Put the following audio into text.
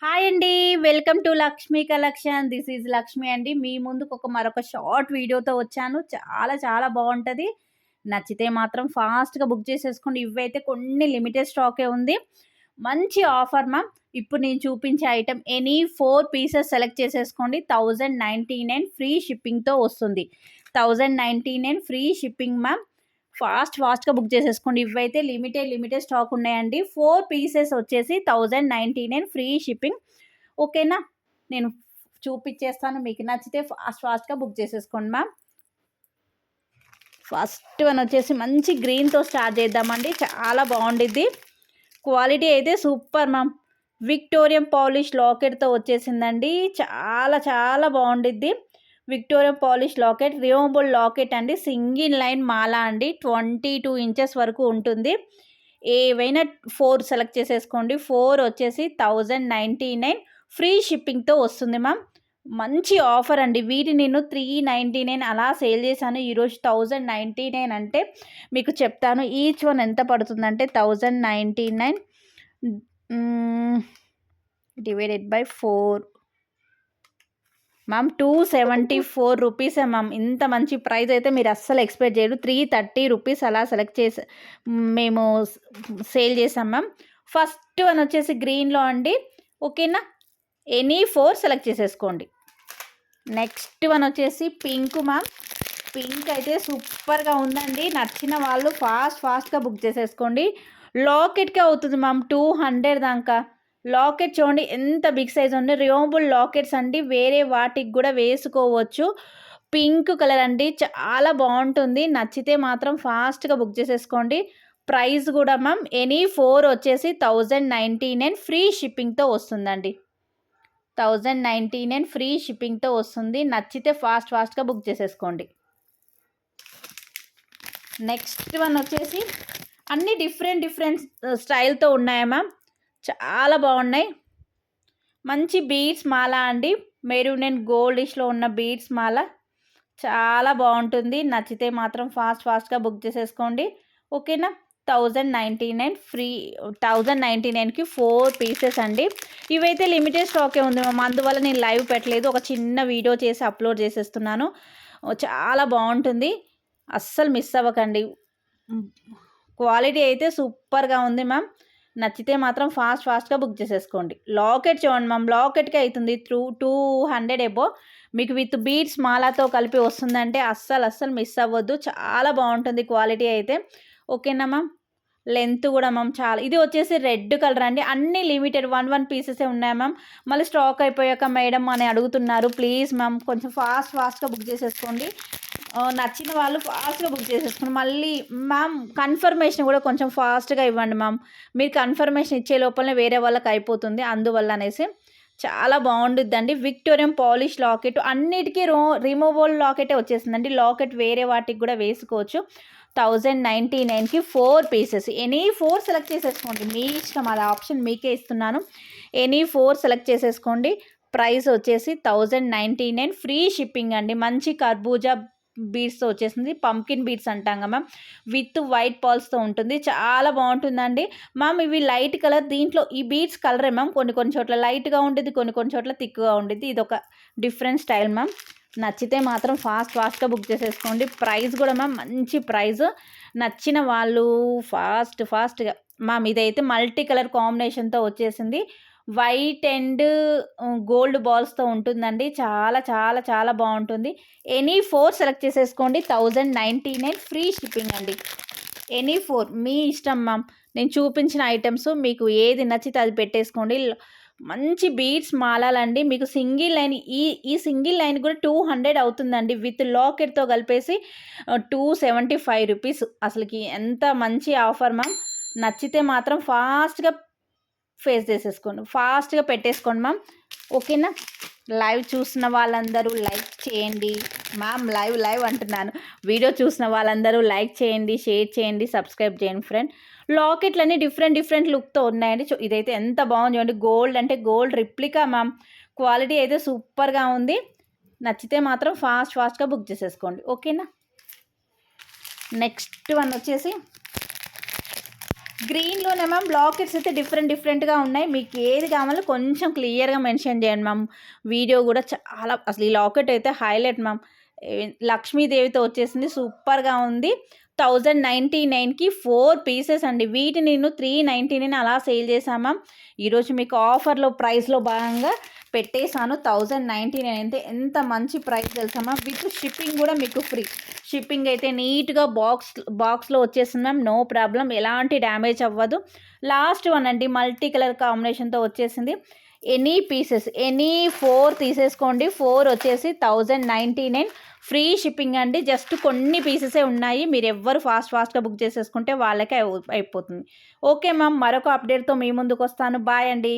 Hi అండి. Welcome to Lakshmi collection. This is Lakshmi అండి. మీ ముందుకు మరొక షార్ట్ వీడియోతో వచ్చాను. చాలా చాలా బాగుంటుంది. నచ్చితే మాత్రం ఫాస్ట్‌గా బుక్ చేసేసుకోండి. ఇవైతే కొన్ని లిమిటెడ్ స్టాకే ఉంది. మంచి ఆఫర్ మ్యామ్. ఇప్పుడు నేను చూపించే ఐటెమ్ ఎనీ 4 పీసెస్ సెలెక్ట్ చేసేసుకోండి. 1099 ఫ్రీ షిప్పింగ్‌తో వస్తుంది. 1099 ఫ్రీ షిప్పింగ్ మ్యామ్. ఫాస్ట్‌గా బుక్ చేసేసుకోండి. ఇవైతే లిమిటెడ్ స్టాక్ ఉన్నాయండి. 4 పీసెస్ వచ్చేసి 1099 ఫ్రీ షిప్పింగ్. ఓకేనా? నేను చూపిచ్చేస్తాను. మీకు నచ్చితే ఫాస్ట్‌గా బుక్ చేసేసుకోండి మ్యామ్. ఫస్ట్ వన్ వచ్చేసి మంచి గ్రీన్‌తో స్టార్ట్ చేద్దామండి. చాలా బాగుండిద్ది. క్వాలిటీ అయితే సూపర్ మ్యామ్. విక్టోరియన్ పాలిష్ లాకెట్‌తో వచ్చేసిందండి. చాలా చాలా బాగుండిద్ది. Victoria polish locket, removable locket అండి. సింగిల్ లైన్ మాల అండి. 22 ఇంచెస్ వరకు ఉంటుంది. ఏవైనా 4 సెలెక్ట్ చేసేసుకోండి. 4 వచ్చేసి 1099 ఫ్రీ షిప్పింగ్తో వస్తుంది మ్యామ్. మంచి ఆఫర్ అండి. వీటి నేను 399 అలా సేల్ చేశాను. ఈరోజు 1099 అంటే మీకు చెప్తాను. ఈచ్ వన్ ఎంత పడుతుందంటే 1099 డివైడెడ్ బై 4 మ్యామ్ 274 రూపీసే మ్యామ్. ఇంత మంచి ప్రైస్ అయితే మీరు అస్సలు ఎక్స్పెక్ట్ చేయరు. 330 రూపీస్ అలా సెలెక్ట్ చేసి మేము సేల్ చేసాం మ్యామ్. ఫస్ట్ వన్ వచ్చేసి గ్రీన్లో అండి. ఓకేనా? ఎనీ 4 సెలెక్ట్ చేసేసుకోండి. నెక్స్ట్ వన్ వచ్చేసి పింక్ మ్యామ్. పింక్ అయితే సూపర్గా ఉందండి. నచ్చిన వాళ్ళు ఫాస్ట్గా బుక్ చేసేసుకోండి. లాకెట్కే అవుతుంది మ్యామ్ 200 దాకా. లాకెట్ చూడండి ఎంత బిగ్ సైజ్ ఉంది. రిమూవబుల్ లాకెట్స్ అండి. వేరే వాటికి కూడా వేసుకోవచ్చు. పింక్ కలర్ అండి. చాలా బాగుంటుంది. నచ్చితే మాత్రం ఫాస్ట్గా బుక్ చేసేసుకోండి. ప్రైస్ కూడా మ్యామ్ ఎనీ 4 వచ్చేసి 1099 ఫ్రీ షిప్పింగ్తో వస్తుందండి. 1099 ఫ్రీ షిప్పింగ్తో వస్తుంది. నచ్చితే ఫాస్ట్గా బుక్ చేసేసుకోండి. నెక్స్ట్ వన్ వచ్చేసి అన్ని డిఫరెంట్ స్టైల్తో ఉన్నాయా మ్యామ్. చాలా బాగున్నాయి. మంచి బీడ్స్ మాల అండి. మెరూన్ అండ్ గోల్డిష్లో ఉన్న బీడ్స్ మాల చాలా బాగుంటుంది. నచ్చితే మాత్రం ఫాస్ట్గా బుక్ చేసేసుకోండి. ఓకేనా? 1099 ఫ్రీ. 1099కి 4 పీసెస్ అండి. ఇవైతే లిమిటెడ్ స్టాకే ఉంది మ్యామ్. అందువల్ల నేను లైవ్ పెట్టలేదు. ఒక చిన్న వీడియో చేసి అప్లోడ్ చేసేస్తున్నాను. చాలా బాగుంటుంది. అస్సలు మిస్ అవ్వకండి. క్వాలిటీ అయితే సూపర్గా ఉంది మ్యామ్. నచ్చితే మాత్రం ఫాస్ట్గా బుక్ చేసేసుకోండి. లాకెట్ చూడండి మ్యామ్. లాకెట్కి అవుతుంది 200 ఎబో. మీకు విత్ బీడ్స్ మాలాతో కలిపి వస్తుందంటే అస్సలు మిస్ అవ్వద్దు. చాలా బాగుంటుంది క్వాలిటీ అయితే. ఓకేనా మ్యామ్? లెంత్ కూడా మ్యామ్ చాలా. ఇది వచ్చేసి రెడ్ కలర్ అండి. అన్నీ లిమిటెడ్ 1 పీసెసే ఉన్నాయి మ్యామ్. మళ్ళీ స్టాక్ అయిపోయాక మేడం అని అడుగుతున్నారు. ప్లీజ్ మ్యామ్ కొంచెం ఫాస్ట్గా బుక్ చేసేసుకోండి. నచ్చిన వాళ్ళు ఫాస్ట్గా బుక్ చేసేసుకోండి. మళ్ళీ మ్యామ్ కన్ఫర్మేషన్ కూడా కొంచెం ఫాస్ట్గా ఇవ్వండి మ్యామ్. మీరు కన్ఫర్మేషన్ ఇచ్చే లోపలనే వేరే వాళ్ళకి అయిపోతుంది. అందువల్ల అనేసి చాలా బాగుండిద్దండి. విక్టోరియన్ పాలిష్ లాకెట్ అన్నిటికీ రిమూవబుల్ లాకెటే వచ్చేసిందండి. లాకెట్ వేరే వాటికి కూడా వేసుకోవచ్చు. 1099కి 4 పీసెస్. ఎనీ 4 సెలెక్ట్ చేసేసుకోండి. మీ ఇష్టం. అది ఆప్షన్ మీకే ఇస్తున్నాను. ఎనీ 4 సెలెక్ట్ చేసేసుకోండి. ప్రైస్ వచ్చేసి 1099 ఫ్రీ షిప్పింగ్ అండి. మంచి కర్బూజా బీడ్స్తో వచ్చేసింది. పంకిన్ బీడ్స్ అంటాం కదా మ్యామ్. విత్ వైట్ పాల్స్తో ఉంటుంది. చాలా బాగుంటుందండి మ్యామ్. ఇవి లైట్ కలర్. దీంట్లో ఈ బీడ్స్ కలరే మ్యామ్. కొన్ని చోట్ల లైట్గా ఉంటుంది, కొన్ని చోట్ల థిక్గా ఉంటుంది. ఇది ఒక డిఫరెంట్ స్టైల్ మ్యామ్. నచ్చితే మాత్రం ఫాస్ట్గా బుక్ చేసేసుకోండి. ప్రైస్ కూడా మ్యామ్ మంచి ప్రైస్. నచ్చిన వాళ్ళు ఫాస్ట్గా మ్యామ్. ఇదైతే మల్టీ కలర్ కాంబినేషన్తో వచ్చేసింది. వైట్ అండ్ గోల్డ్ బాల్స్తో ఉంటుందండి. చాలా చాలా చాలా బాగుంటుంది. ఎనీ 4 సెలెక్ట్ చేసేసుకోండి. 1099 ఫ్రీ షిప్పింగ్ అండి. ఎనీ 4 మీ ఇష్టం మ్యామ్. నేను చూపించిన ఐటమ్స్ మీకు ఏది నచ్చితే అది పెట్టేసుకోండి. మంచి బీడ్స్ మాలాలండి. మీకు సింగిల్ లైన్ ఈ సింగిల్ లైన్ కూడా 200 అవుతుందండి. విత్ లాకెట్తో కలిపేసి 275 రూపీస్. అసలుకి ఎంత మంచి ఆఫర్ మ్యామ్. నచ్చితే మాత్రం ఫాస్ట్గా ఫాస్ట్గా పెట్టేసుకోండి మ్యామ్. ఓకేనా? లైవ్ చూసిన వాళ్ళందరూ లైక్ చేయండి మ్యామ్. లైవ్ అంటున్నాను. వీడియో చూసిన వాళ్ళందరూ లైక్ చేయండి, షేర్ చేయండి, సబ్స్క్రైబ్ చేయండి ఫ్రెండ్. లాకెట్లన్నీ డిఫరెంట్ లుక్తో ఉన్నాయండి. ఇదైతే ఎంత బాగుంది చూడండి. గోల్డ్ అంటే గోల్డ్ రిప్లికా మ్యామ్. క్వాలిటీ అయితే సూపర్గా ఉంది. నచ్చితే మాత్రం ఫాస్ట్గా బుక్ చేసేసుకోండి. ఓకేనా? నెక్స్ట్ వన్ వచ్చేసి గ్రీన్‌లోనే మ్యామ్ లాకెట్స్ అయితే డిఫరెంట్‌గా ఉన్నాయి. మీకు ఏది కావాలో కొంచెం క్లియర్‌గా మెన్షన్ చేయండి మ్యామ్. వీడియో కూడా చాలా అసలు ఈ లాకెట్ అయితే హైలైట్ మ్యామ్. లక్ష్మీదేవితో వచ్చేసింది. సూపర్‌గా ఉంది. 1099కి 4 పీసెస్ అండి. వీటిని నేను 399 అలా సేల్ చేశాను మ్యామ్. ఈరోజు మీకు ఆఫర్‌లో ప్రైస్‌లో భాగంగా పెట్టేసాను. 1099 అయితే ఎంత మంచి ప్రైస్ తెలుసా మ్యామ్. విత్ షిప్పింగ్ కూడా మీకు ఫ్రీ. షిప్పింగ్ అయితే నీట్‌గా బాక్స్‌లో వచ్చేసింది మ్యామ్. No problem. ఎలాంటి డ్యామేజ్ అవ్వదు. లాస్ట్ వన్ అండి మల్టీ కలర్ కాంబినేషన్‌తో వచ్చేసింది. ఎనీ పీసెస్ 4 తీసేసుకోండి. 4 వచ్చేసి 1099 ఫ్రీ షిప్పింగ్ అండి. జస్ట్ కొన్ని పీసెసే ఉన్నాయి. మీరెవ్వరు ఫాస్ట్‌గా బుక్ చేసేసుకుంటే వాళ్ళకే అయిపోతుంది. Okay ma'am. మరొక అప్డేట్‌తో మీ ముందుకొస్తాను. బాయ్ అండి.